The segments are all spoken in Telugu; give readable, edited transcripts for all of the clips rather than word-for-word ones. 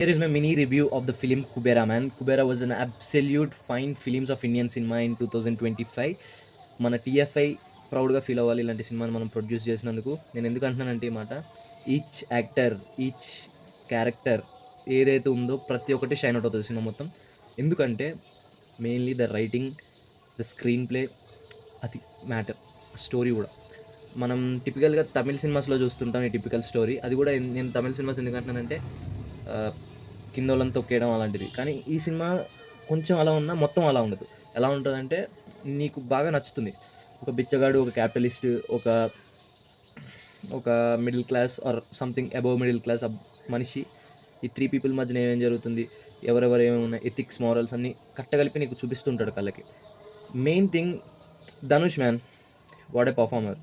Here is my mini review of the film Kubera Man. Kubera was an absolute fine films of Indian cinema in 2025. మన టీఎఫ్ఐ ప్రౌడ్గా ఫీల్ అవ్వాలి ఇలాంటి సినిమాని మనం ప్రొడ్యూస్ చేసినందుకు. నేను ఎందుకు అంటున్నానంటే ఈ మాట, ఈచ్ యాక్టర్, ఈచ్ క్యారెక్టర్ ఏదైతే ఉందో ప్రతి ఒక్కటి షైన్ అవుట్ అవుతుంది సినిమా మొత్తం. ఎందుకంటే mainly the writing, the screen play, అది మ్యాటర్. స్టోరీ కూడా మనం టిపికల్గా తమిళ సినిమాస్లో చూస్తుంటాం ఈ టిపికల్ స్టోరీ. అది కూడా నేను తమిళ సినిమాస్ ఎందుకంటున్నానంటే కింద వాళ్ళని తొక్కేయడం అలాంటిది. కానీ ఈ సినిమా కొంచెం అలా ఉన్నా మొత్తం అలా ఉండదు. ఎలా ఉంటుందంటే నీకు బాగా నచ్చుతుంది. ఒక బిచ్చగాడు, ఒక క్యాపిటలిస్ట్, ఒక ఒక middle class or something above middle class మనిషి, ఈ 3 పీపుల్ మధ్యన ఏమేం జరుగుతుంది, ఎవరెవరు ఏమేమి ఉన్నాయి, ఎథిక్స్, మారల్స్ అన్నీ కట్టగలిపి నీకు చూపిస్తుంటాడు కళ్ళకి. Main thing Dhanush man, what a performer.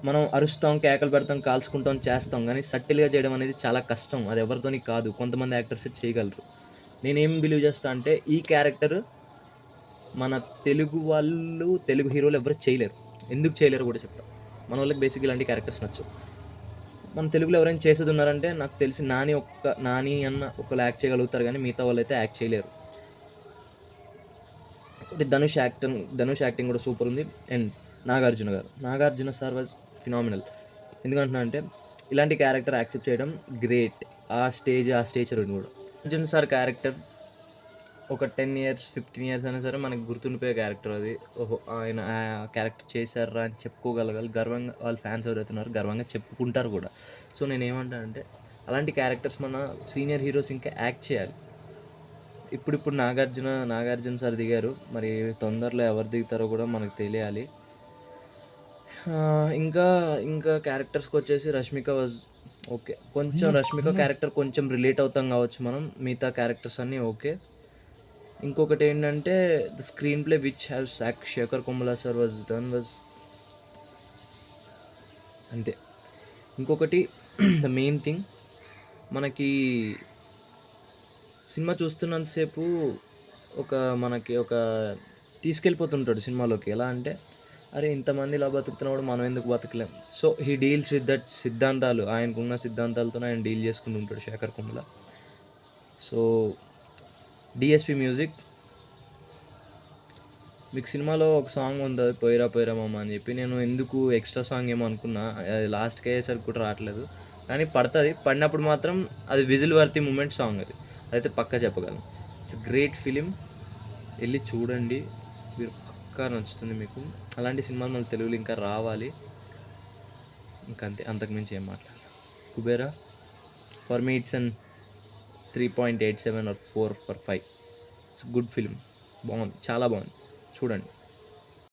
మనం అరుస్తాం, కేకలు పెడతాం, కాల్చుకుంటాం, చేస్తాం, కానీ సటిల్గా చేయడం అనేది చాలా కష్టం. అది ఎవరితోని కాదు, కొంతమంది యాక్టర్స్ చేయగలరు. నేనేం బిలీవ్ చేస్తా అంటే ఈ క్యారెక్టర్ మన తెలుగు వాళ్ళు, తెలుగు హీరోలు ఎవరు చేయలేరు. ఎందుకు చేయలేరు కూడా చెప్తా. మన వాళ్ళకి బేసిక్ ఇలాంటి క్యారెక్టర్స్ నచ్చవు. మన తెలుగులో ఎవరైనా చేసేది ఉన్నారంటే నాకు తెలిసి నాని అన్న ఒకళ్ళు యాక్ట్ చేయగలుగుతారు, కానీ మిగతా వాళ్ళు అయితే యాక్ట్ చేయలేరు. ధనుష్ యాక్టింగ్ కూడా సూపర్ ఉంది. And Nagarjuna sir was phenomenal. ఎందుకంటున్నా అంటే ఇలాంటి క్యారెక్టర్ యాక్సెప్ట్ చేయడం గ్రేట్. ఆ స్టేచర్ కూడా అర్జున్ సార్ క్యారెక్టర్ ఒక 10 years 15 years అయినా సరే మనకు గుర్తుండిపోయే క్యారెక్టర్ అది. ఓహో, ఆయన ఆ క్యారెక్టర్ చేశారా అని చెప్పుకోగలగాలి గర్వంగా. వాళ్ళ ఫ్యాన్స్ ఎవరైతే ఉన్నారో గర్వంగా చెప్పుకుంటారు కూడా. సో నేనేమంటానంటే అలాంటి క్యారెక్టర్స్ మన సీనియర్ హీరోస్ ఇంకా యాక్ట్ చేయాలి. ఇప్పుడు నాగార్జున సార్ దిగారు, మరి తొందరలో ఎవరు దిగుతారో కూడా మనకు తెలియాలి. ఇంకా క్యారెక్టర్స్కి వచ్చేసి రష్మిక వాజ్ ఓకే. కొంచెం రష్మిక క్యారెక్టర్ కొంచెం రిలేట్ అవుతాం కావచ్చు మనం, మిగతా క్యారెక్టర్స్ అన్నీ ఓకే. ఇంకొకటి ఏంటంటే the screenplay which have Sekhar Kammula sir was అంతే. ఇంకొకటి ద మెయిన్ థింగ్, మనకి సినిమా చూస్తున్నంతసేపు మనకి ఒక తీసుకెళ్ళిపోతుంటాడు సినిమాలోకి. ఎలా అంటే అరే ఇంతమంది ఇలా బతుకుతున్నప్పుడు మనం ఎందుకు బతకలేం. So he deals with that సిద్ధాంతాలు, ఆయనకున్న సిద్ధాంతాలతో ఆయన డీల్ చేసుకుంటూ ఉంటాడు శేఖర్ కొమ్ముల. సో డిఎస్పి మ్యూజిక్, మీకు సినిమాలో ఒక సాంగ్ ఉంది పోయిరా పోయిరా మామ అని చెప్పి. నేను ఎందుకు ఎక్స్ట్రా సాంగ్ ఏమో అనుకున్నా, అది లాస్ట్కి అయ్యేసరికి కూడా రావట్లేదు, కానీ పడుతుంది. పడినప్పుడు మాత్రం అది విజిల్ వర్తి మూమెంట్ సాంగ్, అది అయితే పక్కా చెప్పగలను. ఇట్స్ గ్రేట్ ఫిలిం, వెళ్ళి చూడండి, మీరు పక్కా నచ్చుతుంది మీకు. అలాంటి సినిమాలు మన తెలుగులో ఇంకా రావాలి. ఇంకంతే, అంతకుమించి ఏం మాట్లాడాలి. Kubera for me it's an 3.87 or 4/5. It's good film, బాగుంది, చాలా బాగుంది, చూడండి.